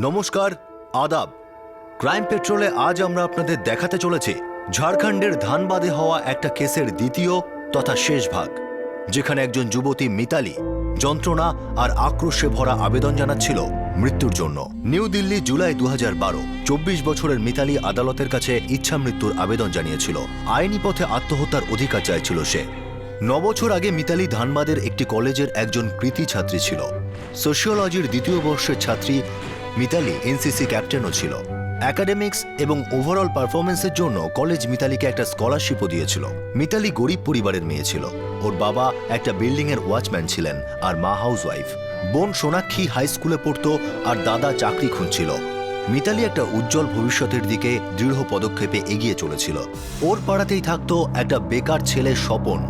নমস্কার, আদাব। ক্রাইম পেট্রোলে আজ আমরা আপনাদের দেখাতে চলেছি ঝাড়খণ্ডের ধানবাদে হওয়া একটা কেসের দ্বিতীয় তথা শেষ ভাগ, যেখানে একজন যুবতী মিতালি যন্ত্রণা আর আক্রোশে ভরা আবেদন জানাচ্ছিল মৃত্যুর জন্য। নিউ দিল্লি, জুলাই 2012। 24 বছরের মিতালি আদালতের কাছে ইচ্ছা মৃত্যুর আবেদন জানিয়েছিল। আইনি পথে আত্মহত্যার অধিকার চাইছিল সে। 9 বছর আগে মিতালি ধানবাদের একটি কলেজের একজন কৃতি ছাত্রী ছিল। সোশিওলজির দ্বিতীয় বর্ষের ছাত্রী মিতালি এনসিসি ক্যাপ্টেনও ছিল। একাডেমিক্স এবং ওভারঅল পারফরমেন্সের জন্য কলেজ মিতালিকে একটা স্কলারশিপও দিয়েছিল। মিতালি গরিব পরিবারের মেয়ে ছিল। ওর বাবা একটা বিল্ডিংয়ের ওয়াচম্যান ছিলেন আর মা হাউসওয়াইফ। বোন সোনাক্ষী হাই স্কুলে পড়তো আর দাদা চাকরি খুঁজছিল। মিতালি একটা উজ্জ্বল ভবিষ্যতের দিকে দৃঢ় পদক্ষেপে এগিয়ে চলেছিল। ওর পাড়াতেই থাকতো একটা বেকার ছেলে স্বপন,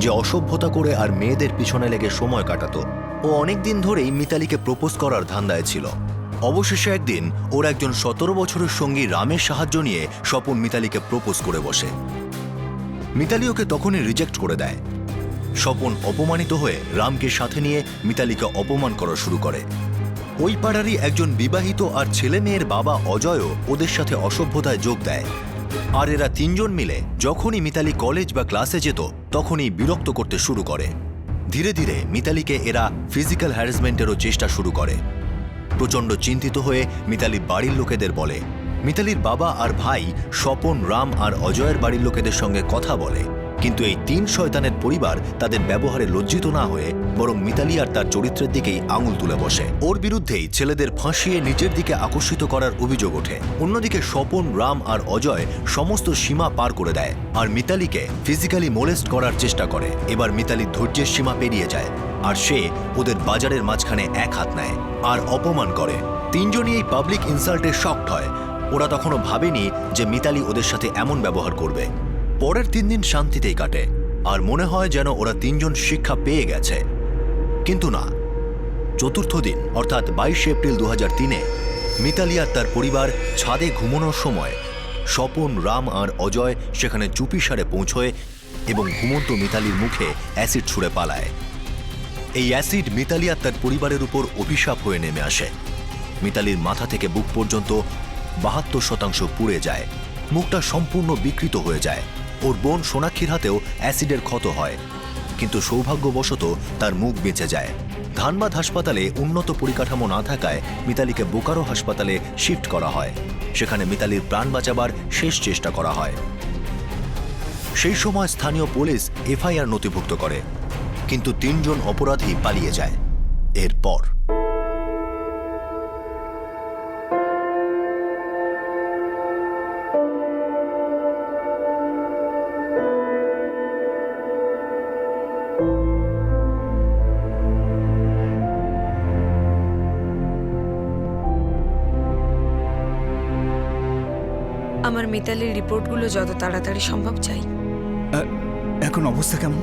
যে অসভ্যতা করে আর মেয়েদের পিছনে লেগে সময় কাটাতো। ও অনেকদিন ধরেই মিতালিকে প্রপোজ করার ধান্দায় ছিল। অবশেষে একদিন ওর একজন 17 বছরের সঙ্গী রামের সাহায্য নিয়ে স্বপন মিতালিকে প্রপোজ করে বসে। মিতালি ওকে তখনই রিজেক্ট করে দেয়। স্বপন অপমানিত হয়ে রামকে সাথে নিয়ে মিতালিকে অপমান করা শুরু করে। ওই পাড়ারই একজন বিবাহিত আর ছেলে মেয়ের বাবা অজয়ও ওদের সাথে অসভ্যতায় যোগ দেয়। আর এরা তিনজন মিলে যখনই মিতালি কলেজ বা ক্লাসে যেত তখনই বিরক্ত করতে শুরু করে। ধীরে ধীরে মিতালিকে এরা ফিজিক্যাল হ্যারাসমেন্টেরও চেষ্টা শুরু করে। প্রচণ্ড চিন্তিত হয়ে মিতালি বাড়ির লোকেদের বলে। মিতালির বাবা আর ভাই স্বপন, রাম আর অজয়ের বাড়ির লোকেদের সঙ্গে কথা বলে, কিন্তু এই তিন শয়তানের পরিবার তাদের ব্যবহারে লজ্জিত না হয়ে বরং মিতালি আর তার চরিত্রের দিকেই আঙুল তুলে বসে। ওর বিরুদ্ধেই ছেলেদের ফাঁসিয়ে নিজের দিকে আকর্ষিত করার অভিযোগ ওঠে। অন্যদিকে স্বপন, রাম আর অজয় সমস্ত সীমা পার করে দেয় আর মিতালিকে ফিজিক্যালি মোলেস্ট করার চেষ্টা করে। এবার মিতালির ধৈর্যের সীমা পেরিয়ে যায় আর সে ওদের বাজারের মাঝখানে এক হাত নেয় আর অপমান করে। তিনজনই এই পাবলিক ইনসাল্টে শকড হয়। ওরা তখনও ভাবেনি যে মিতালি ওদের সাথে এমন ব্যবহার করবে। পরের 3 দিন শান্তিতেই কাটে আর মনে হয় যেন ওরা তিনজন শিক্ষা পেয়ে গেছে, কিন্তু না। চতুর্থ দিন অর্থাৎ 22 এপ্রিল 2003-এ মিতালি আর তার পরিবার ছাদে ঘুমানোর সময় স্বপন, রাম আর অজয় সেখানে চুপিসারে পৌঁছয় এবং ঘুমন্ত মিতালির মুখে অ্যাসিড ছুঁড়ে পালায়। এই অ্যাসিড মিতালি আর তার পরিবারের উপর অভিশাপ হয়ে নেমে আসে। মিতালির মাথা থেকে বুক পর্যন্ত 72% পুড়ে যায়। মুখটা সম্পূর্ণ বিকৃত হয়ে যায়। ওর বোন সোনাক্ষীর হাতেও অ্যাসিডের ক্ষত হয়, কিন্তু সৌভাগ্যবশত তার মুখ বেঁচে যায়। ধানবাদ হাসপাতালে উন্নত পরিকাঠামো না থাকায় মিতালিকে বোকারো হাসপাতালে শিফট করা হয়। সেখানে মিতালির প্রাণ বাঁচাবার শেষ চেষ্টা করা হয়। সেই সময় স্থানীয় পুলিশ এফআইআর নথিভুক্ত করে, কিন্তু 3 জন অপরাধী পালিয়ে যায়। এরপর আমার মিতালির রিপোর্টগুলো যত তাড়াতাড়ি সম্ভব চাই। এখন অবস্থা কেমন?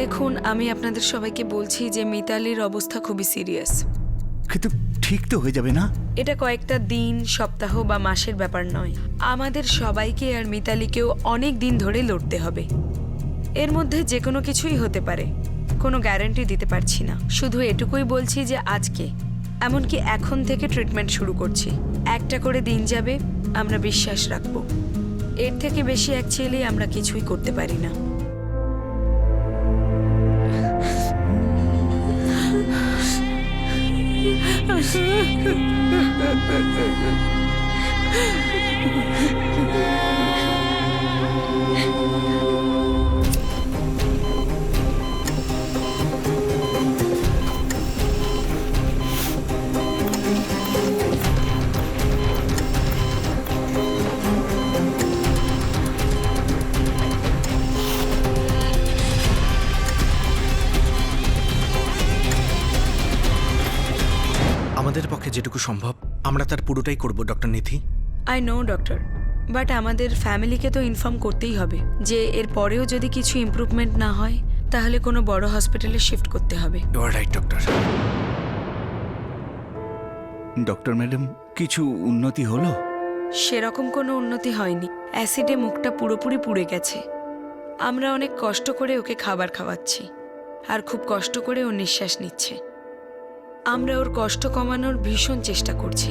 দেখুন, আমি আপনাদের সবাইকে বলছি যে মিতালির অবস্থা খুবই সিরিয়াস। কিন্তু ঠিক তো হয়ে যাবে না? এটা কয়েকটা দিন, সপ্তাহ বা মাসের ব্যাপার নয়। আমাদের সবাইকে আর মিতালিকেও অনেক দিন ধরে লড়তে হবে। এর মধ্যে যে কোনো কিছুই হতে পারে, কোনো গ্যারান্টি দিতে পারছি না। শুধু এটুকুই বলছি যে আজকে, এমনকি এখন থেকে ট্রিটমেন্ট শুরু করছি। একটা করে দিন যাবে, আমরা বিশ্বাস রাখবো। এর থেকে বেশি অ্যাকচুয়ালি আমরা কিছুই করতে পারি না। আমাদের পক্ষে যেটুকু সম্ভব আমরা তার পুরোটাই করব doctor Nidhi. I know doctor, but আমাদের ফ্যামিলিকে তো ইনফর্ম করতেই হবে যে এর পরেও যদি কিছু ইমপ্রুভমেন্ট না হয় তাহলে কোনো বড় হসপিটালে শিফট করতে হবে। You are right doctor. Doctor madam, কিছু উন্নতি হলো? সেরকম কোনো উন্নতি হয়নি। অ্যাসিডে মুখটা পুরোপুরি পুড়ে গেছে। আমরা অনেক কষ্ট করে ওকে খাবার খাওয়াচ্ছি আর খুব কষ্ট করে ও নিঃশ্বাস নিচ্ছে। আমরা ওর কষ্ট কমানোর ভীষণ চেষ্টা করছি,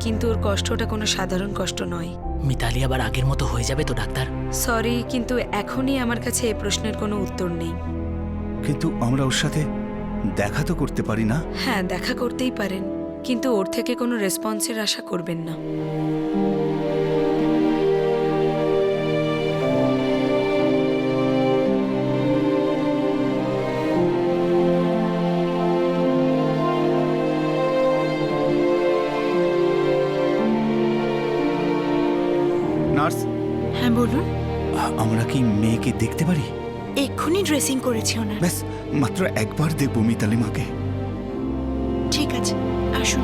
কিন্তু ওর কষ্টটা কোনো সাধারণ কষ্ট নয়। মিতালি আবার আগের মতো হয়ে যাবে তো ডাক্তার? সরি, কিন্তু এখনই আমার কাছে এই প্রশ্নের কোনো উত্তর নেই। কিন্তু আমরা ওর সাথে দেখা তো করতে পারি না? হ্যাঁ, দেখা করতেই পারেন, কিন্তু ওর থেকে কোনো রেসপন্সের আশা করবেন না। নার্স, হ্যাঁ বলুন। আমরা কি মেয়েকে দেখতে পারি? এক্ষুনি ড্রেসিং করেছি ওনার। ব্যাস, মাত্র একবার দেখবো মিতালি মাকে। ঠিক আছে, আসুন।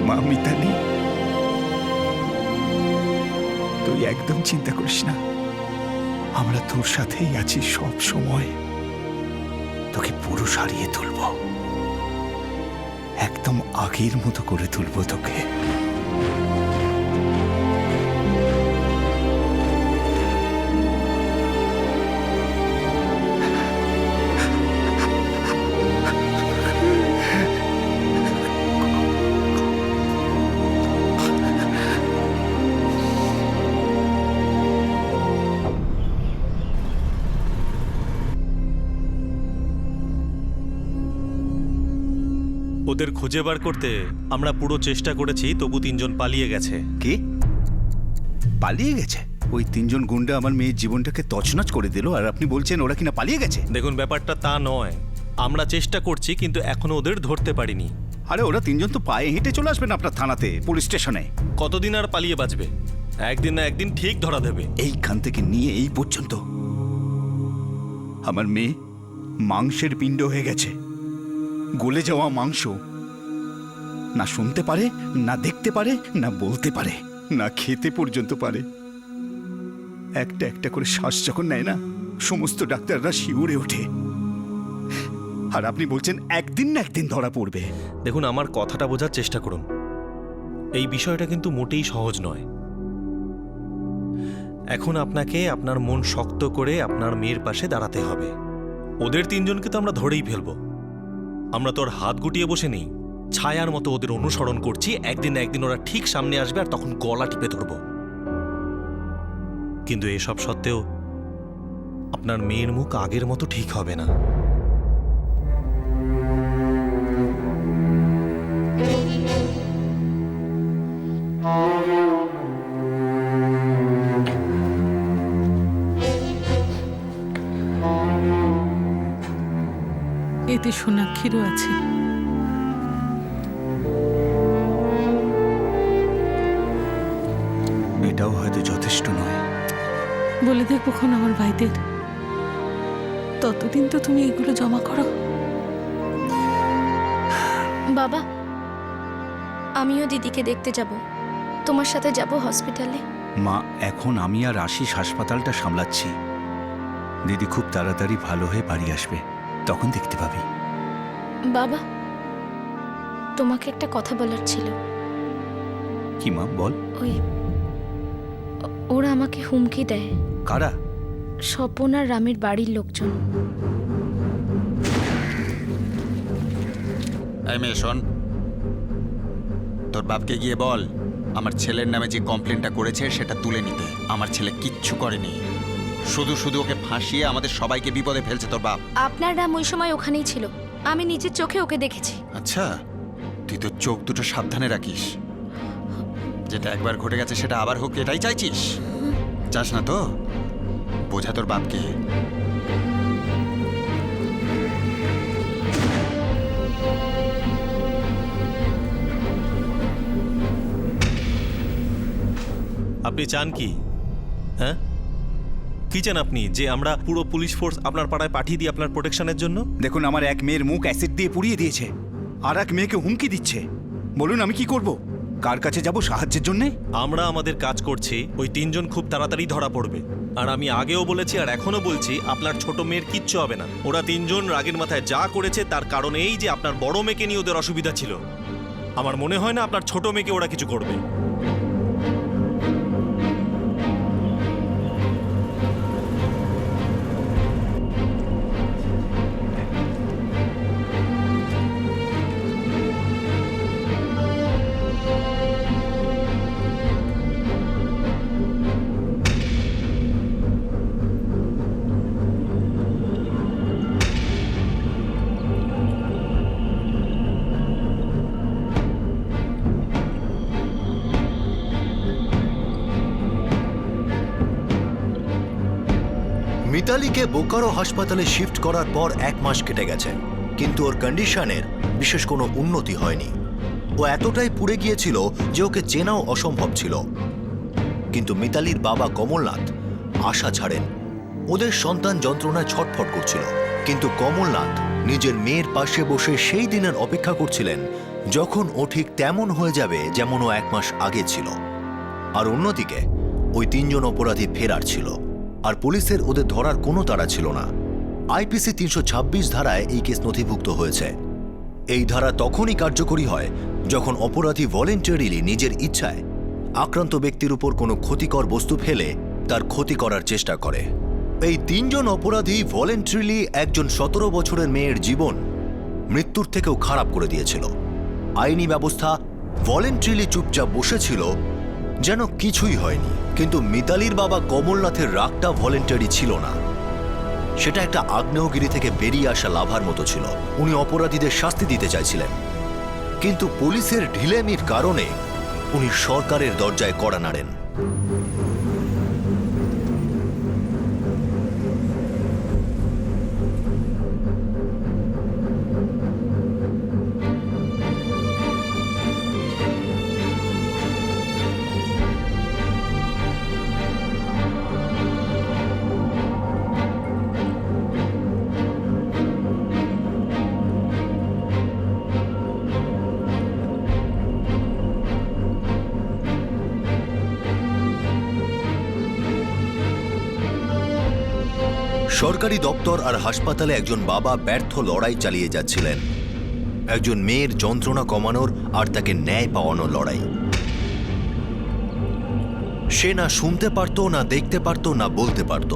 মা মিতালি, তুই একদম চিন্তা করিস না, আমরা তোর সাথেই আছি সব সময়। তোকে পুরো সারিয়ে তুলব, একদম আগের মতো করে তুলব তোকে। ওদের খুঁজে বার করতে আমরা পুরো চেষ্টা করেছি, তবু 3 জন পালিয়ে গেছে। কি পালিয়ে গেছে? ওই 3 জন গুন্ডা আমার মেয়ের জীবনটাকে তছনছ করে দিল, আর আপনি বলছেন ওরা কিনা পালিয়ে গেছে? দেখুন, ব্যাপারটা তা নয়, আমরা চেষ্টা করছি কিন্তু এখনো ওদের ধরতে পারিনি। আরে ওরা 3 জন তো পায়ে হেঁটে চলে আসবেন আপনার থানাতে, পুলিশ স্টেশনে। কতদিন আর পালিয়ে বাঁচবে? একদিন না একদিন ঠিক ধরা দেবে। এইখান থেকে নিয়ে এই পর্যন্ত আমার মেয়ে মাংসের পিণ্ড হয়ে গেছে, গলে যাওয়া মাংস। না শুনতে পারে, না দেখতে পারে, না বলতে পারে, না খেতে পর্যন্ত পারে। একটা একটা করে শ্বাস যখন নেয় না, সমস্ত ডাক্তাররা শিউরে ওঠে। আর আপনি বলছেন একদিন না একদিন ধরা পড়বে। দেখুন, আমার কথাটা বোঝার চেষ্টা করুন। এই বিষয়টা কিন্তু মোটেই সহজ নয়। এখন আপনাকে আপনার মন শক্ত করে আপনার মেয়ের পাশে দাঁড়াতে হবে। ওদের 3 জনকে তো আমরা ধরেই ফেলবো। আমরা তো ওর হাত গুটিয়ে বসে নেই, ছায়ার মতো ওদের অনুসরণ করছি। একদিন না একদিন ওরা ঠিক সামনে আসবে, আর তখন গলা টিপে ধরব। কিন্তু এসব সত্ত্বেও আপনার মেয়ের মুখ আগের মতো ঠিক হবে না। এতে সোনাক্ষীরও আছে। এটাও হয়তো যথেষ্ট নয়। বলে দেখবো খন আমার ভাইদের। ততদিন তো তুমি এগুলো জমা করো। বাবা, আমিও দিদিকে দেখতে যাব। তোমার সাথে যাব হসপিটালে। মা, এখন আমি আর আশিস হাসপাতালটা সামলাচ্ছি। দিদি খুব তাড়াতাড়ি ভালো হয়ে বাড়ি আসবে, তখন দেখতে পাবি। বাবা, তোমাকে একটা কথা বলার ছিল। কি মা, বল। ওরা আমাকে হুমকি দেয়। কারা? স্বপন আর রামের বাড়ির লোকজন। এই মেয়ে শোন, তোর বাপকে গিয়ে বল আমার ছেলের নামে যে কমপ্লেনটা করেছে সেটা তুলে নিতে। আমার ছেলে কিচ্ছু করেনি, শুধু শুধু ওকে ফাঁসিয়ে আমাদের সবাইকে বিপদে ফেলছে তোর বাপ। আপনার রাম ওই সময় ওখানেই ছিল, আমি নিজের চোখে ওকে দেখেছি। আচ্ছা, তুই তো চোখ দুটো সাবধানে রাখিস। যেটা একবার ঘটে গেছে সেটা আবার হোক, এটাই চাইছিস? চাস না তো? বোঝা তোর বাপকে। আপনি চান কি? হ্যাঁ, কি চান আপনি? যে আমরা পুরো পুলিশ ফোর্স আপনার পাড়ায় পাঠিয়ে দিই আপনার প্রোটেকশনের জন্য? দেখুন, আমার এক মেয়ের মুখ অ্যাসিড দিয়ে পুড়িয়ে দিয়েছে, আর এক মেয়েকে হুমকি দিচ্ছে। বলুন আমি কি করব? কার কাছে যাব সাহায্যের জন্যে? আমরা আমাদের কাজ করছি, ওই তিনজন খুব তাড়াতাড়ি ধরা পড়বে। আর আমি আগেও বলেছি আর এখনো বলছি, আপনার ছোট মেয়ের কিচ্ছু হবে না। ওরা তিনজন রাগের মাথায় যা করেছে তার কারণ এই যে আপনার বড় মেয়েকে নিয়ে ওদের অসুবিধা ছিল। আমার মনে হয় না আপনার ছোট মেয়েকে ওরা কিছু করবে। মিতালিকে বোকারো হাসপাতালে শিফট করার পর 1 মাস কেটে গেছে, কিন্তু ওর কন্ডিশনের বিশেষ কোনো উন্নতি হয়নি। ও এতটাই পুড়ে গিয়েছিল যে ওকে চেনাও অসম্ভব ছিল। কিন্তু মিতালির বাবা কমলনাথ আশা ছাড়েন। ওদের সন্তান যন্ত্রণায় ছটফট করছিল, কিন্তু কমলনাথ নিজের মেয়ের পাশে বসে সেই দিনের অপেক্ষা করছিলেন যখন ও ঠিক তেমন হয়ে যাবে যেমন ও 1 মাস আগে ছিল। আর অন্যদিকে ওই তিনজন অপরাধী ফেরার ছিল, আর পুলিশের ওদের ধরার কোনো তাড়া ছিল না। আইপিসি 326 ধারায় এই কেস নথিভুক্ত হয়েছে। এই ধারা তখনই কার্যকরী হয় যখন অপরাধী ভলেন্টারিলি নিজের ইচ্ছায় আক্রান্ত ব্যক্তির উপর কোনো ক্ষতিকর বস্তু ফেলে তার ক্ষতি করার চেষ্টা করে। এই তিনজন অপরাধী ভলেন্টারিলি একজন 17 বছরের মেয়ের জীবন মৃত্যুর থেকেও খারাপ করে দিয়েছিল। আইনি ব্যবস্থা ভলেন্টারিলি চুপচাপ বসেছিল যেন কিছুই হয়নি। কিন্তু মিতালির বাবা কমলনাথের রাগটা ভলেন্টারি ছিল না, সেটা একটা আগ্নেয়গিরি থেকে বেরিয়ে আসা লাভার মতো ছিল। উনি অপরাধীদের শাস্তি দিতে চাইছিলেন, কিন্তু পুলিশের ঢিলেমির কারণে উনি সরকারের দরজায় কড়া নাড়েন। সরকারি দপ্তর আর হাসপাতালে একজন বাবা ব্যর্থ লড়াই চালিয়ে যাচ্ছিলেন, একজন মেয়ের যন্ত্রণা কমানোর আর তাকে ন্যায় পাওয়ানোর লড়াই। সে না শুনতে পারত, না দেখতে পারত, না বলতে পারত।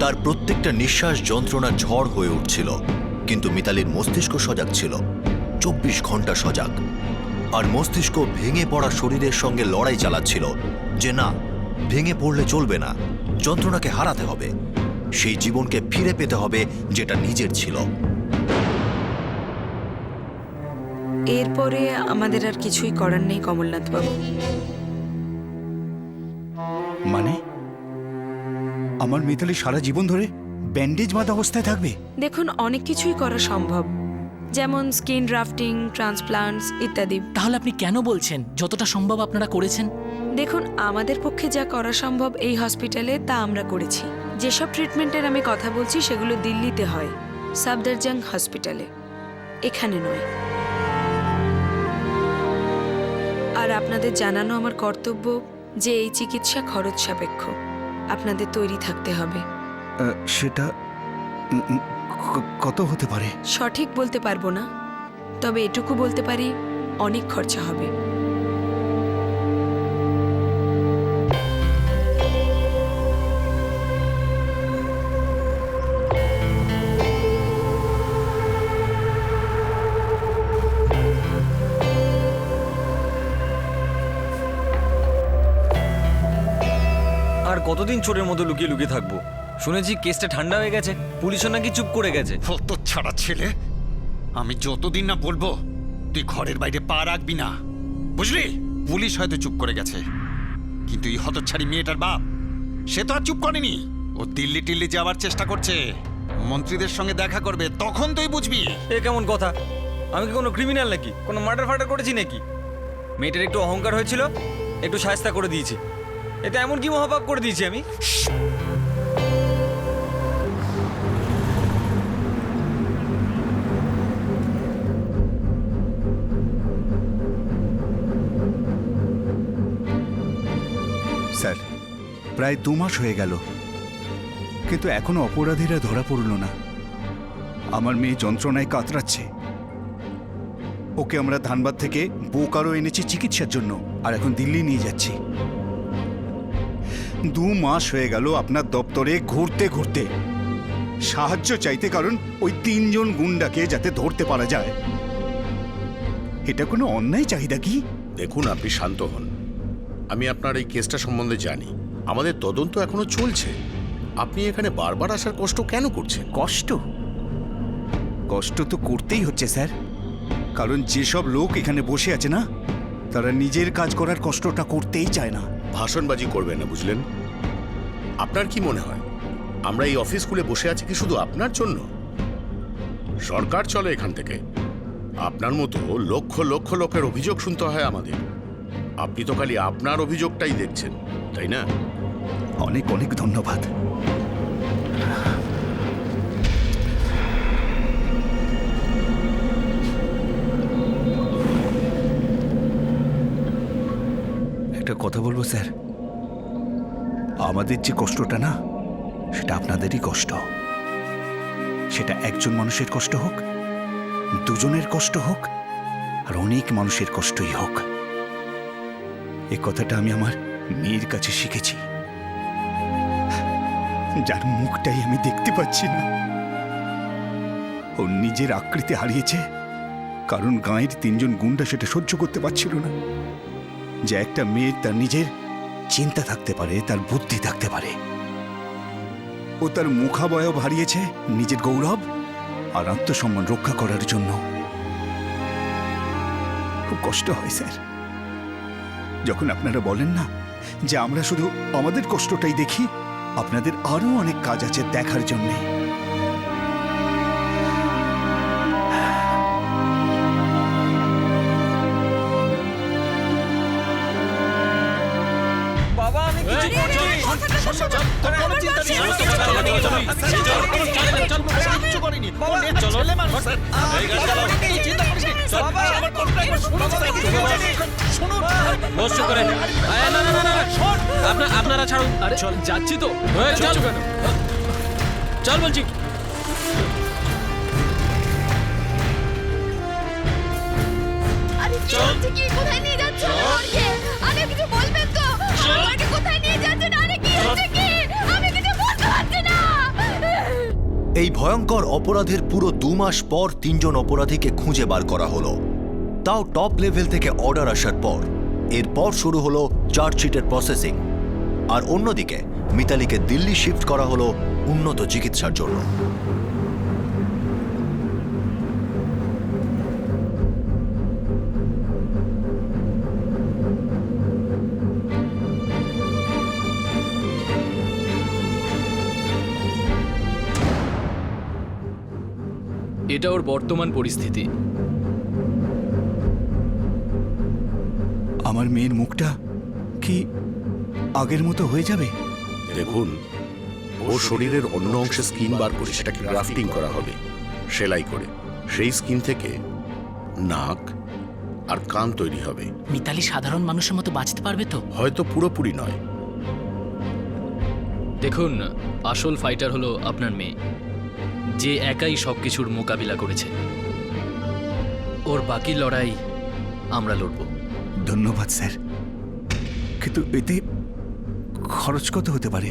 তার প্রত্যেকটা নিঃশ্বাস যন্ত্রণা ঝড় হয়ে উঠছিল, কিন্তু মিতালির মস্তিষ্ক সজাগ ছিল, 24 ঘন্টা সজাগ। আর মস্তিষ্ক ভেঙে পড়া শরীরের সঙ্গে লড়াই চালাচ্ছিল যে না, ভেঙে পড়লে চলবে না, যন্ত্রণাকে হারাতে হবে, সেই জীবনকে ফিরে পেতে হবে যেটা নিজের ছিল। এরপরে আমাদের আর কিছুই করার নেই কমলনাথ বাবু। মানে আমার মিতালি সারা জীবন ধরে ব্যান্ডেজ বাঁধা অবস্থায় থাকবে? দেখুন, অনেক কিছুই করা সম্ভব, যেমন স্কিন ড্রাফটিং, ট্রান্সপ্লান্টস ইত্যাদি। তাহলে আপনি কেন বলছেন যতটা সম্ভব আপনারা করেছেন? দেখুন, আমাদের পক্ষে যা করা সম্ভব এই হসপিটালে তা আমরা করেছি। যেসব ট্রিটমেন্টের আমি কথা বলছি সেগুলো দিল্লিতে হয়, সাফদারজাং হসপিটালে, এখানে নয়। আর আপনাদের জানানো আমার কর্তব্য যে এই চিকিৎসা খরচ সাপেক্ষ, আপনাদের তৈরি থাকতে হবে। সেটা কত হতে পারে? সঠিক বলতে পারবো না, তবে এটুকু বলতে পারি অনেক খরচা হবে। আর কতদিন চোরের মতো লুকিয়ে লুকিয়ে থাকবো? শুনেছি কেসটা ঠান্ডা হয়ে গেছে, পুলিশও নাকি চুপ করে গেছে। তো ছাড়া ছেলে, আমি যতদিন না বলবো তুই ঘরের বাইরে পা রাখবি না, বুঝলি? পুলিশ হয়তো চুপ করে গেছে, কিন্তু এই হতচ্ছাড়ি মেয়েটার বাপ, সে তো আর চুপ করেনি। ও দিল্লি টিল্লি যাওয়ার চেষ্টা করছে, মন্ত্রীদের সঙ্গে দেখা করবে, তখন তুই বুঝবি। এ কেমন কথা? আমি কি কোনো ক্রিমিনাল নাকি? কোনো মার্ডার ফার্ডার করেছি নাকি? মেয়েটার একটু অহংকার হয়েছিল, একটু শায়েস্তা করে দিয়েছি। এতে এমন কি মহাপাপ করে দিয়েছি আমি? প্রায় 2 মাস হয়ে গেল, কিন্তু এখনো অপরাধীরা ধরা পড়ল না। আমার মেয়ে যন্ত্রণায় কাতরাচ্ছে। ওকে আমরা ধানবাদ থেকে বোকারো এনেছি চিকিৎসার জন্য, আর এখন দিল্লি নিয়ে যাচ্ছি। 2 মাস হয়ে গেল আপনার দপ্তরে ঘুরতে ঘুরতে, সাহায্য চাইতে, কারণ ওই 3 জন গুন্ডাকে যাতে ধরতে পারা যায়। এটা কোনো অন্যায় চাহিদা কি? দেখুন, আপনি শান্ত হন। আমি আপনার এই কেসটা সম্বন্ধে জানি, আমাদের তদন্ত এখনো চলছে। আপনি এখানে বারবার আসার কষ্ট কেন করছেন? কষ্ট কষ্ট তো করতেই হচ্ছে স্যার, কারণ যেসব লোক এখানে বসে আছে না, তারা নিজের কাজ করার কষ্টটা করতেই চায় না। ভাষণবাজি করবেন না, বুঝলেন? আপনার কি মনে হয় আমরা এই অফিস খুলে বসে আছি কি শুধু আপনার জন্য? সরকার চলে এখান থেকে। আপনার মতো লক্ষ লক্ষ লোকের অভিযোগ শুনতে হয় আমাদের। আপনি তো খালি আপনার অভিযোগটাই দেখছেন, তাই না? অনেক অনেক ধন্যবাদ। একটা কথা বলবো স্যার, আমাদের যে কষ্টটা না, সেটা আপনাদেরই কষ্ট। সেটা একজন মানুষের কষ্ট হোক, 2 জনের কষ্ট হোক, আর অনেক মানুষের কষ্টই হোক। এ কথাটা আমি আমার মেয়ের কাছে শিখেছি, যার মুখটাই আমি দেখতে পাচ্ছি না। ও নিজের আকৃতি হারিয়েছে, কারণ গাঁয়ের 3 জন গুন্ডা সেটা সহ্য করতে পারছিল না যে একটা মেয়ের তার নিজের চিন্তা থাকতে পারে, তার বুদ্ধি থাকতে পারে। ও তার মুখাবয়ব হারিয়েছে নিজের গৌরব আর আত্মসম্মান রক্ষা করার জন্য। খুব কষ্ট হয় স্যার যখন আপনারা বলেন না যে আমরা শুধু আমাদের কষ্টটাই দেখি, আপনাদের আরো অনেক কাজ আছে দেখার জন্যে। বাবা, আমি কিছু করছি না। তোর কোনো চিন্তা নেই। কিচ্ছু করিনি। বাবা, ছেলে মানুষ। চিন্তা করিস নি। বাবা, আমার কথাটা একবার শুনুন। বস করে না না না না, আপনারা ছাড়ুন। আরে চল, যাচ্ছি তো। চল চল বলছি। চল কি কোথায় নিয়ে যাচ্ছ ওকে? আরে কিছু বলবেন তো? আমাকে কোথায় নিয়ে যাচ্ছেন? আরে কি হচ্ছে কি? আমি কিছু বলতে পারছি না। এই ভয়ঙ্কর অপরাধের পুরো 2 মাস পর 3 জন অপরাধীকে খুঁজে বার করা হলো, তাও টপ লেভেল থেকে অর্ডার আসার পর। এরপর শুরু হলো চার্জশিটের প্রসেসিং, আর অন্যদিকে মিতালিকে দিল্লি শিফট করা হলো উন্নত চিকিৎসার জন্য। এটা ওর বর্তমান পরিস্থিতি। আমার মেয়ের মুখটা কি আগের মতো হয়ে যাবে? দেখুন, ওর শরীরের অন্য অংশে স্কিন বার করে সেটাকে গ্রাফটিং করা হবে, সেলাই করে। সেই স্কিন থেকে নাক আর কান তৈরি হবে। মিতালি সাধারণ মানুষের মতো বাঁচতে পারবে তো? হয়তো পুরোপুরি নয়। দেখুন, আসল ফাইটার হলো আপনার মেয়ে, যে একাই সবকিছুর মোকাবিলা করেছে। ওর বাকি লড়াই আমরা লড়ব। ধন্যবাদ স্যার, কিন্তু এতে খরচ কত হতে পারে?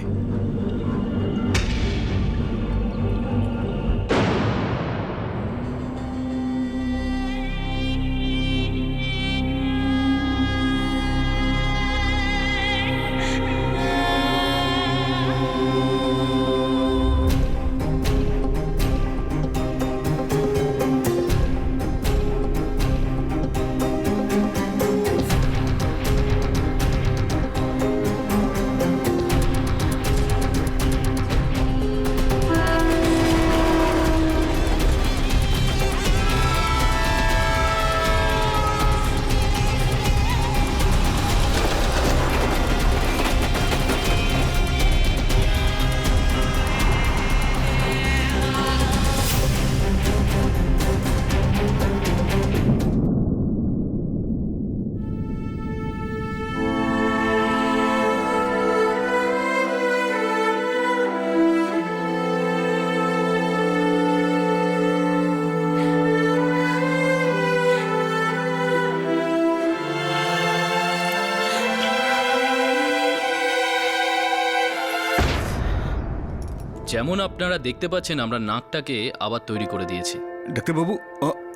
যেমন আপনারা দেখতে পাচ্ছেন আমরা নাকটাকে আবার তৈরি করে দিয়েছি। ডাক্তারবাবু,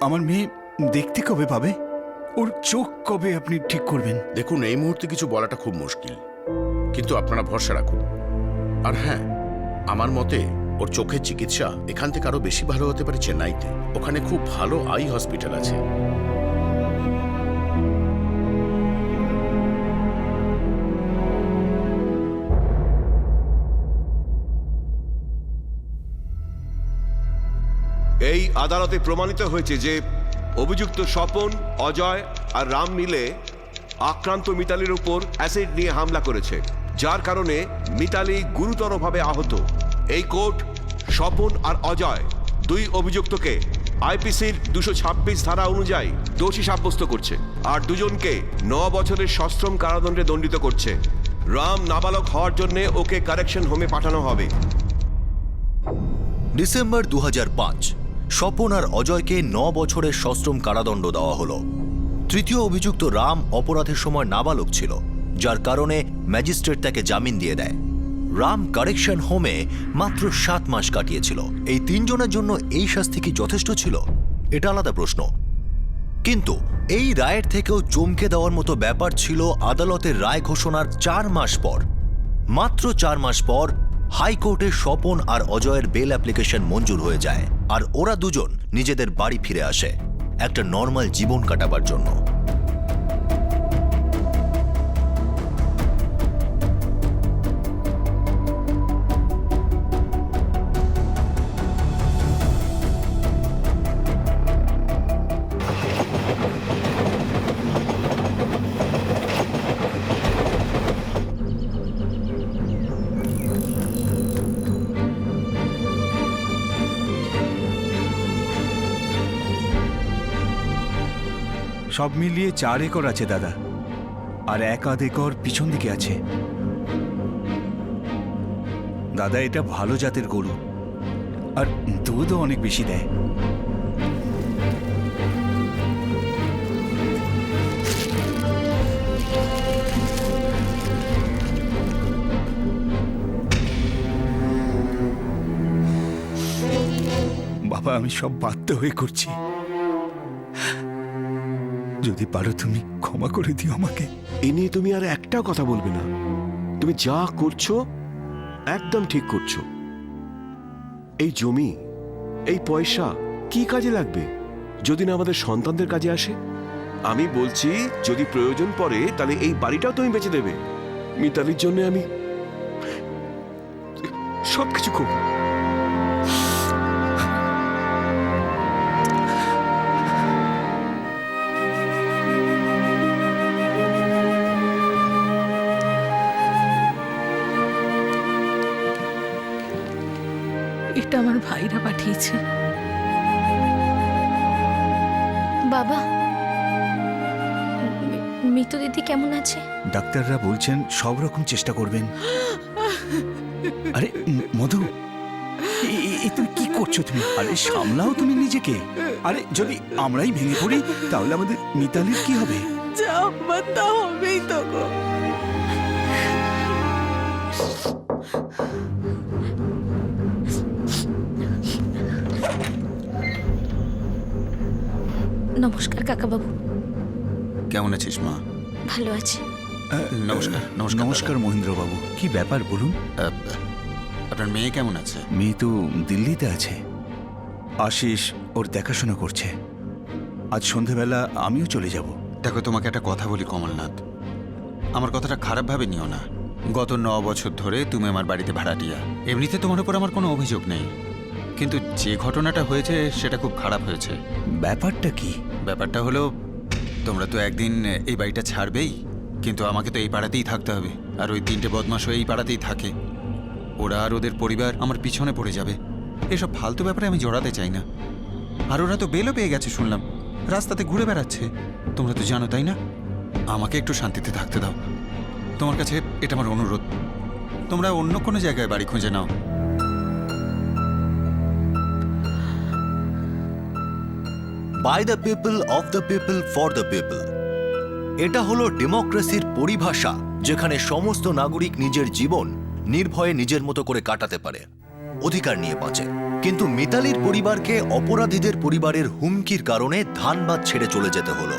আমার মেয়ে দেখতে কবে পাবে? ওর চোখ কবে আপনি ঠিক করবেন? দেখুন, এই মুহূর্তে কিছু বলাটা খুব মুশকিল, কিন্তু আপনারা ভরসা রাখুন। আর হ্যাঁ, আমার মতে ওর চোখের চিকিৎসা এখান থেকে আরো বেশি ভালো হতে পারে চেন্নাইতে। ওখানে খুব ভালো আই হসপিটাল আছে। এই আদালতে প্রমাণিত হয়েছে যে অভিযুক্ত স্বপন, অজয় আর রাম মিলে আক্রান্ত মিতালির উপর অ্যাসিড নিয়ে হামলা করেছে, যার কারণে মিতালি গুরুতরভাবে আহত। এই কোর্ট স্বপন আর অজয় দুই অভিযুক্তকে আইপিসির 226 ধারা অনুযায়ী দোষী সাব্যস্ত করছে আর দুজনকে 9 বছরের সশ্রম কারাদণ্ডে দণ্ডিত করছে। রাম নাবালক হওয়ার জন্য ওকে কারেকশন হোমে পাঠানো হবে। ডিসেম্বর 2005 স্বপন আর অজয়কে 9 বছরের সশ্রম কারাদণ্ড দেওয়া হলো। তৃতীয় অভিযুক্ত রাম অপরাধের সময় নাবালক ছিল, যার কারণে ম্যাজিস্ট্রেট তাকে জামিন দিয়ে দেয়। রাম কারেকশন হোমে মাত্র 7 মাস কাটিয়েছিল। এই তিনজনের জন্য এই শাস্তি কি যথেষ্ট ছিল? এটা আলাদা প্রশ্ন। কিন্তু এই রায়ের থেকেও চমকে দেওয়ার মতো ব্যাপার ছিল আদালতের রায় ঘোষণার 4 মাস পর, মাত্র 4 মাস পর হাইকোর্টে স্বপন আর অজয়ের বেল অ্যাপ্লিকেশন মঞ্জুর হয়ে যায় আর ওরা দুজন নিজেদের বাড়ি ফিরে আসে একটা নর্মাল জীবন কাটাবার জন্য। সব মিলিয়ে 4 একর আছে দাদা, আর 1 একর পিছন দিকে আছে। দাদা, এটা ভালো জাতের গরু আর দুধও অনেক বেশি দেয়। বাবা, আমি সব বাধ্য হয়ে করছি। যদি পারো তুমি ক্ষমা করে দিও আমাকে। এ নিয়ে তুমি আর একটাও কথা বলবে না। তুমি যা করছো একদম ঠিক করছো। এই জমি, এই পয়সা কি কাজে লাগবে যদি না আমাদের সন্তানদের কাজে আসে? আমি বলছি, যদি প্রয়োজন পড়ে তাহলে এই বাড়িটাও তুমি বেঁচে দেবে। মিতালির জন্য আমি সবকিছু করব। এটা আমার ভাইরা পাঠিয়েছে। বাবা, মিতু দিদি কেমন আছে? ডাক্তাররা বলছেন সব রকম চেষ্টা করবেন। আরে মধু, তুমি কি করছো তুমি? আরে সামলাও তুমি নিজেকে। আরে যদি আমরাই ভেঙে পড়ি তাহলে আমাদের মিতালির কি হবে? যা হবার তা হবেই তো গো। নমস্কার কাকাবাবু। কেমন আছিস মা? ভালো আছি। নমস্কার। নমস্কার মহেন্দ্রবাবু। কি ব্যাপার বলুন? আপনার মেয়ে কেমন আছে? মেয়ে তো দিল্লিতে আছে। আশিস ওর দেখাশোনা করছে। আজ সন্ধেবেলা আমিও চলে যাব। দেখো, তোমাকে একটা কথা বলি কমলনাথ, আমার কথাটা খারাপভাবে নিও না। গত 9 বছর ধরে তুমি আমার বাড়িতে ভাড়াটিয়া। এমনিতে তোমার উপর আমার কোনো অভিযোগ নেই, কিন্তু যে ঘটনাটা হয়েছে সেটা খুব খারাপ হয়েছে। ব্যাপারটা কি? ব্যাপারটা হলো, তোমরা তো একদিন এই বাড়িটা ছাড়বেই, কিন্তু আমাকে তো এই পাড়াতেই থাকতে হবে। আর ওই 3টে বদমাশ এই পাড়াতেই থাকে। ওরা আর ওদের পরিবার আমার পিছনে পড়ে যাবে। এসব ফালতু ব্যাপারে আমি জড়াতে চাই না। আর ওরা তো বেলও পেয়ে গেছে শুনলাম, রাস্তাতে ঘুরে বেড়াচ্ছে। তোমরা তো জানো, তাই না? আমাকে একটু শান্তিতে থাকতে দাও। তোমার কাছে এটা আমার অনুরোধ। তোমরা অন্য কোনো জায়গায় বাড়ি খুঁজে নাও। By the people, of the people, for the people. এটা হলো ডেমোক্রেসির পরিভাষা, যেখানে সমস্ত নাগরিক নিজের জীবন নির্ভয়ে নিজের মতো করে কাটাতে পারে। অধিকার নিয়ে বাঁচে। কিন্তু মিতালির পরিবারকে অপরাধীদের পরিবারের হুমকির কারণে ধানবাদ ছেড়ে চলে যেতে হলো।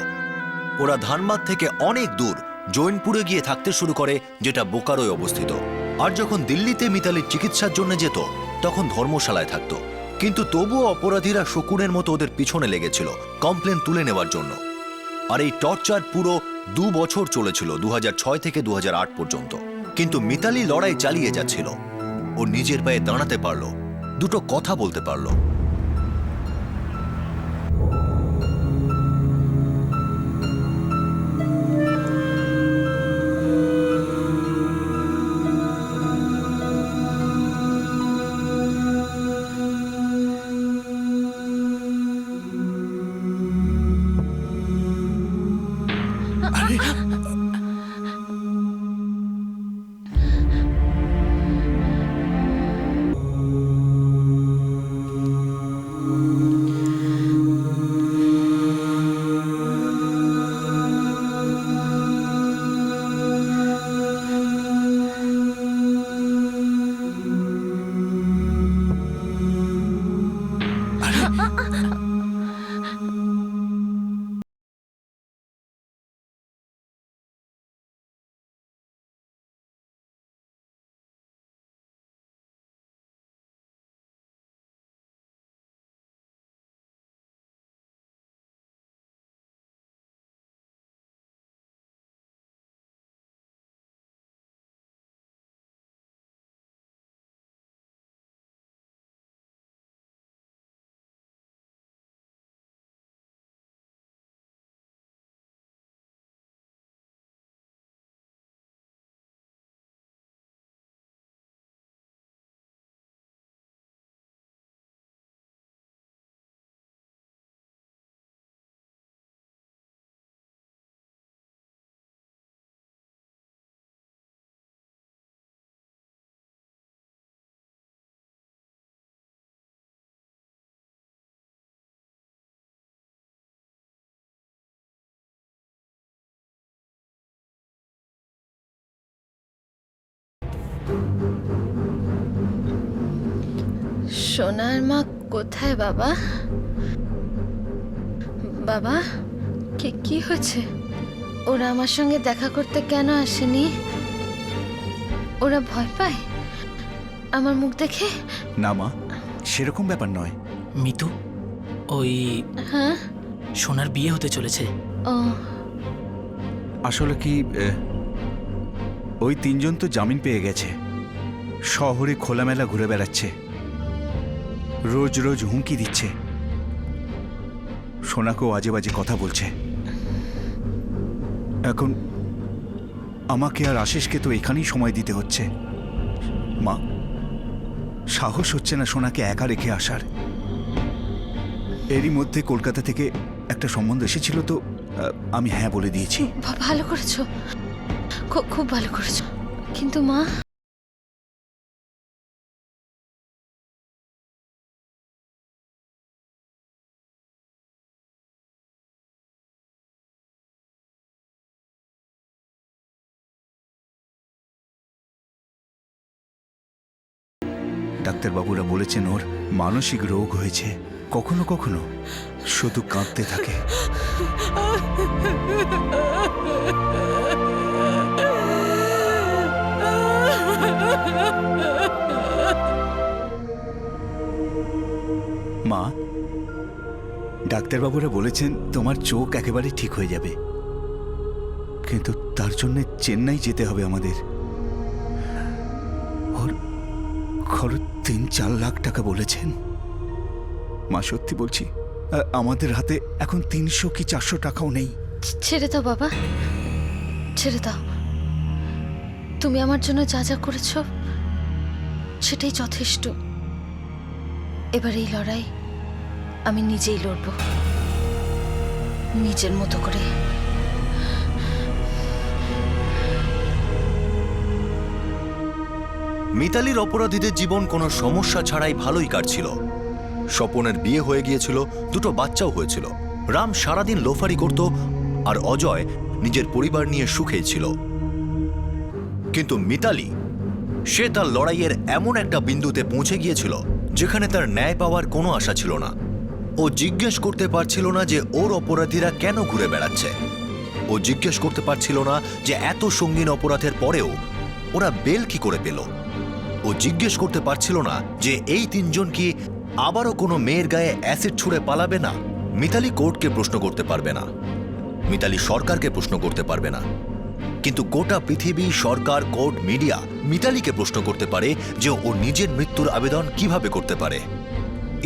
ওরা ধানবাদ থেকে অনেক দূর জৈনপুরে গিয়ে থাকতে শুরু করে, যেটা বোকারোয় অবস্থিত। আর যখন দিল্লিতে মিতালির চিকিৎসার জন্য যেত তখন ধর্মশালায় থাকতো। কিন্তু তবুও অপরাধীরা শকুনের মতো ওদের পিছনে লেগেছিল কমপ্লেন তুলে নেওয়ার জন্য। আর এই টর্চার পুরো 2 বছর চলেছিল, 2006 থেকে 2008 পর্যন্ত। কিন্তু মিতালি লড়াই চালিয়ে যাচ্ছিল। ও নিজের পায়ে দাঁড়াতে পারলো, দুটো কথা বলতে পারলো। সোনার মা কোথায় বাবা? বাবা, কি হয়েছে? ওরা আমার সঙ্গে দেখা করতে কেন আসেনি? ওরা ভয় পায় আমার মুখ দেখে? না মা, সেরকম ব্যাপার নয়। মিতু, ওই হ্যাঁ, সোনার বিয়ে হতে চলেছে। ও আসলে কি, ওই 3 জন তো জামিন পেয়ে গেছে। শহরে খোলামেলা ঘুরে বেড়াচ্ছে, রোজ রোজ হুমকি দিচ্ছে, সোনাকেও আজে বাজে কথা বলছে। এখন আমাকে আর আশিসকে তো এখানেই সময় দিতে হচ্ছে। মা, সাহস হচ্ছে না সোনাকে একা রেখে আসার। এরই মধ্যে কলকাতা থেকে একটা সম্বন্ধ এসেছিল, তো আমি হ্যাঁ বলে দিয়েছি। ভালো করেছো, খুব ভালো করেছো। কিন্তু মা, ডাক্তারবাবুরা বলেছেন ওর মানসিক রোগ হয়েছে। কখনো কখনো শুধু কাঁদতে থাকে। মা, ডাক্তারবাবুরা বলেছেন তোমার চোখ একেবারে ঠিক হয়ে যাবে, কিন্তু তার জন্য চেন্নাই যেতে হবে আমাদের। ওর খরচ 3-4 লাখ টাকা বলেছেন। মা, সত্যি বলছি, আমাদের হাতে এখন 300 কি 400 টাকাও নেই। ছেড়ে দাও বাবা, ছেড়ে দাও। তুমি আমার জন্য যা যা করেছো সেটাই যথেষ্ট। এবার এই লড়াই আমি নিজেই লড়ব, নিজের মতো করে। মিতালির অপরাধীদের জীবন কোনো সমস্যা ছাড়াই ভালোই কাটছিল। স্বপনের বিয়ে হয়ে গিয়েছিল, 2টো বাচ্চাও হয়েছিল। রাম সারাদিন লোফারি করত, আর অজয় নিজের পরিবার নিয়ে সুখে ছিল। কিন্তু মিতালি সে তার লড়াইয়ের এমন একটা বিন্দুতে পৌঁছে গিয়েছিল যেখানে তার ন্যায় পাওয়ার কোনো আশা ছিল না। ও জিজ্ঞেস করতে পারছিল না যে ওর অপরাধীরা কেন ঘুরে বেড়াচ্ছে। ও জিজ্ঞেস করতে পারছিল না যে এত সঙ্গীন অপরাধের পরেও ওরা বেল কি করে পেল। ও জিজ্ঞেস করতে পারছিল না যে এই তিনজন কি আবারও কোনো মেয়ের গায়ে অ্যাসিড ছুঁড়ে পালাবে না। মিতালি কোর্টকে প্রশ্ন করতে পারবে না, মিতালি সরকারকে প্রশ্ন করতে পারবে না, কিন্তু গোটা পৃথিবী, সরকার, কোর্ট, মিডিয়া মিতালিকে প্রশ্ন করতে পারে যে ও নিজের মৃত্যুর আবেদন কিভাবে করতে পারে।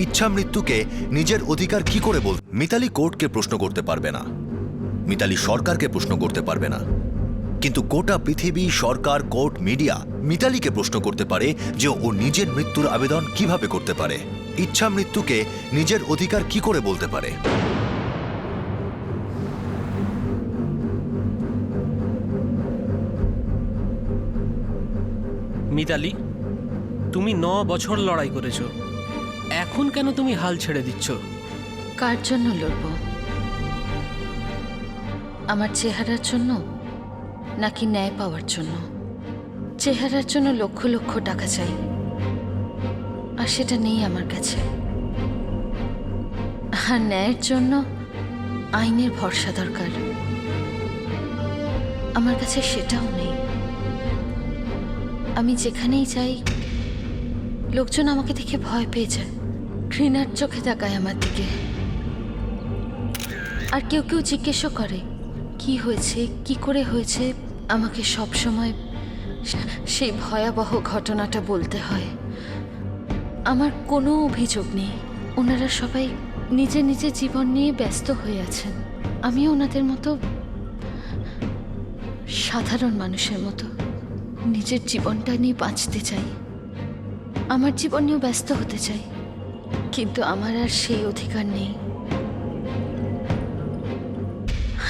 ইচ্ছা মৃত্যুকে নিজের অধিকার কি করে বল। মিতালি কোর্টকে প্রশ্ন করতে পারবে না, মিতালি সরকারকে প্রশ্ন করতে পারবে না, কিন্তু গোটা পৃথিবী, সরকার, কোর্ট, মিডিয়া মিতালিকে প্রশ্ন করতে পারে যে ও নিজের মৃত্যুর আবেদন কিভাবে করতে পারে। ইচ্ছা মৃত্যুকে নিজের অধিকার কি করে বলতে পারে। মিতালি, তুমি 9 বছর লড়াই করেছো, এখন কেন তুমি হাল ছেড়ে দিচ্ছ? কার জন্য লড়ব? আমার চেহারার জন্য নাকি ন্যায় পাওয়ার জন্য? চেহারার জন্য লক্ষ লক্ষ টাকা চাই, আর সেটা নেই আমার কাছে। আর ন্যায়ের জন্য আইনের ভরসা দরকার, আমার কাছে সেটাও নেই। আমি যেখানেই যাই লোকজন আমাকে দেখে ভয় পেয়ে যায়, ঘৃণার চোখে তাকায় আমার দিকে। আর কেউ কেউ জিজ্ঞেসও করে কি হয়েছে, কি করে হয়েছে। আমাকে সব সময় সেই ভয়াবহ ঘটনাটা বলতে হয়। আমার কোনো অভিযোগ নেই, ওনারা সবাই নিজের নিজের জীবন নিয়ে ব্যস্ত হয়ে আছেন। আমি ওনাদের মতো সাধারণ মানুষের মতো নিজের জীবনটা নিয়ে বাঁচতে চাই, আমার জীবন নিয়েও ব্যস্ত হতে চাই, কিন্তু আমার আর সেই অধিকার নেই,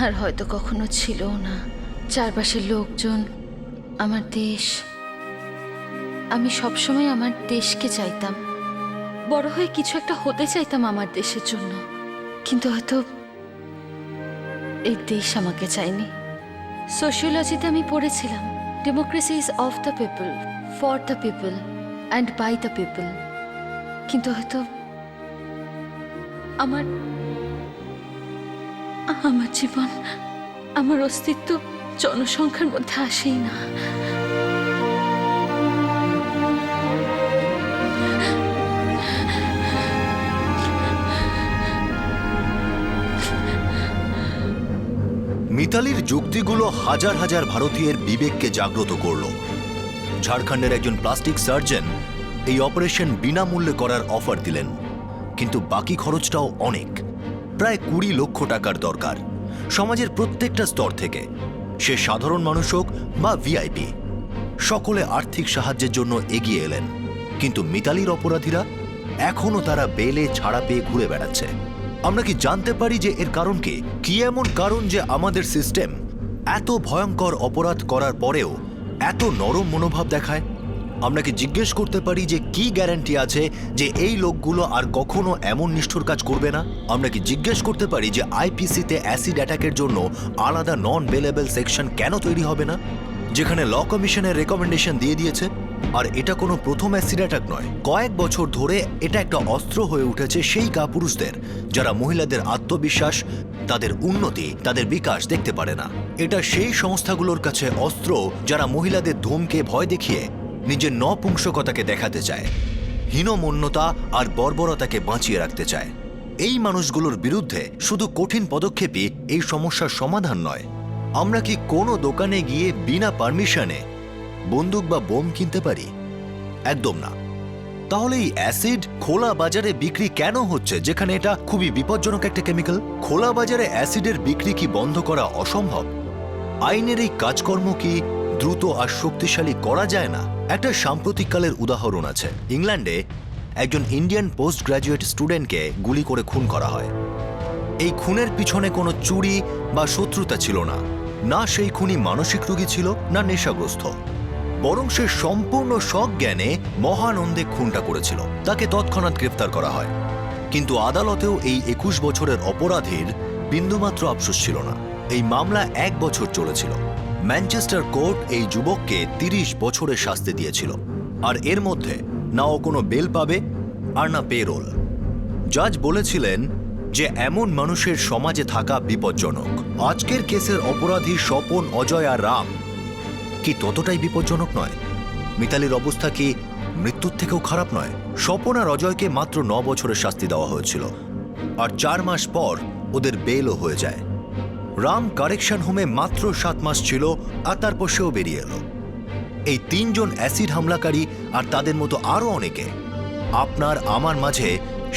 আর হয়তো কখনো ছিলও না। চারপাশের লোকজন, আমার দেশ, আমি সবসময় আমার দেশকে চাইতাম, বড় হয়ে কিছু একটা হতে চাইতাম আমার দেশের জন্য, কিন্তু হয়তো এই দেশ আমাকে চায়নি। সোশিওলজিতে আমি পড়েছিলাম democracy is of the people, for the people and by the people, কিন্তু হয়তো আমার জীবন, আমার অস্তিত্ব জনসংখ্যার মধ্যে আসেই না। মিতালির যুক্তিগুলো হাজার হাজার ভারতীয়ের বিবেককে জাগ্রত করল। ঝাড়খণ্ডের একজন প্লাস্টিক সার্জন এই অপারেশন বিনামূল্যে করার অফার দিলেন, কিন্তু বাকি খরচটাও অনেক, প্রায় 20 লক্ষ টাকার দরকার। সমাজের প্রত্যেকটা স্তর থেকে, সে সাধারণ মানুষ হোক বা ভিআইপি, সকলে আর্থিক সাহায্যের জন্য এগিয়ে এলেন। কিন্তু মিতালির অপরাধীরা এখনো তারা বেলে ছাড়া পেয়ে ঘুরে বেড়াচ্ছে। আমরা কি জানতে পারি যে এর কারণ কি? কি এমন কারণ যে আমাদের সিস্টেম এত ভয়ঙ্কর অপরাধ করার পরেও এত নরম মনোভাব দেখায়? আমরা কি জিজ্ঞেস করতে পারি যে কি গ্যারান্টি আছে যে এই লোকগুলো আর কখনো এমন নিষ্ঠুর কাজ করবে না? আমরা কি জিজ্ঞেস করতে পারি যে আইপিসিতে অ্যাসিড অ্যাটাকের জন্য আলাদা নন বেলেবল সেকশন কেন তৈরি হবে না, যেখানে ল কমিশনের রেকমেন্ডেশন দিয়ে দিয়েছে? আর এটা কোনো প্রথম অ্যাসিড অ্যাটাক নয়, কয়েক বছর ধরে এটা একটা অস্ত্র হয়ে উঠেছে সেই কাপুরুষদের যারা মহিলাদের আত্মবিশ্বাস, তাদের উন্নতি, তাদের বিকাশ দেখতে পারে না। এটা সেই সংস্থাগুলোর কাছে অস্ত্র যারা মহিলাদের ধমকে ভয় দেখিয়ে নিজের নপুংসকতাকে দেখাতে চায়, হীনমন্যতা আর বর্বরতাকে বাঁচিয়ে রাখতে চায়। এই মানুষগুলোর বিরুদ্ধে শুধু কঠিন পদক্ষেপই এই সমস্যার সমাধান নয়। আমরা কি কোনো দোকানে গিয়ে বিনা পারমিশনে বন্দুক বা বোম কিনতে পারি? একদম না। তাহলে এই অ্যাসিড খোলা বাজারে বিক্রি কেন হচ্ছে, যেখানে এটা খুবই বিপজ্জনক একটা কেমিক্যাল? খোলা বাজারে অ্যাসিডের বিক্রি কি বন্ধ করা অসম্ভব? আইনের এই কাজকর্ম কি দ্রুত আর শক্তিশালী করা যায় না? একটা সাম্প্রতিককালের উদাহরণ আছে। ইংল্যান্ডে একজন ইন্ডিয়ান পোস্ট গ্র্যাজুয়েট স্টুডেন্টকে গুলি করে খুন করা হয়। এই খুনের পিছনে কোনো চুরি বা শত্রুতা ছিল না, না সেই খুনি মানসিক রোগী ছিল, না নেশাগ্রস্ত, বরং সে সম্পূর্ণ সজ্ঞানে মহানন্দে খুনটা করেছিল। তাকে তৎক্ষণাৎ গ্রেফতার করা হয়, কিন্তু আদালতেও এই 21 বছরের অপরাধীর বিন্দুমাত্র আফসোস ছিল না। এই মামলা 1 বছর চলেছিল। ম্যানচেস্টার কোর্ট এই যুবককে 30 বছরের শাস্তি দিয়েছিল, আর এর মধ্যে না ও কোনো বেল পাবে আর না পেরোল। জাজ বলেছিলেন যে এমন মানুষের সমাজে থাকা বিপজ্জনক। আজকের কেসের অপরাধী স্বপন, অজয় আর রাম কি ততটাই বিপজ্জনক নয়? মিতালির অবস্থা কি মৃত্যুর থেকেও খারাপ নয়? স্বপন আর অজয়কে মাত্র 9 বছরের শাস্তি দেওয়া হয়েছিল, আর 4 মাস পর ওদের বেলও হয়ে যায়। রাম কারেকশন হোমে মাত্র 7 মাস ছিল, আর তারপর সেও বেরিয়ে এলো। এই 3 জন অ্যাসিড হামলাকারী আর তাদের মতো আরো অনেকে আপনার আমার মাঝে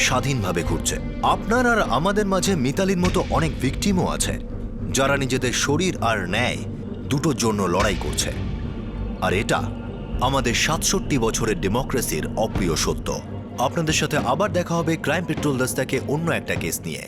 স্বাধীনভাবে ঘুরছে। আপনার আর আমাদের মাঝে মিতালির মতো অনেক ভিকটিমও আছে, যারা নিজেদের শরীর আর ন্যায় দুটোর জন্য লড়াই করছে। আর এটা আমাদের 67 বছরের ডেমোক্রেসির অপ্রিয় সত্য। আপনাদের সাথে আবার দেখা হবে ক্রাইম পেট্রোল দস্তাকে অন্য একটা কেস নিয়ে।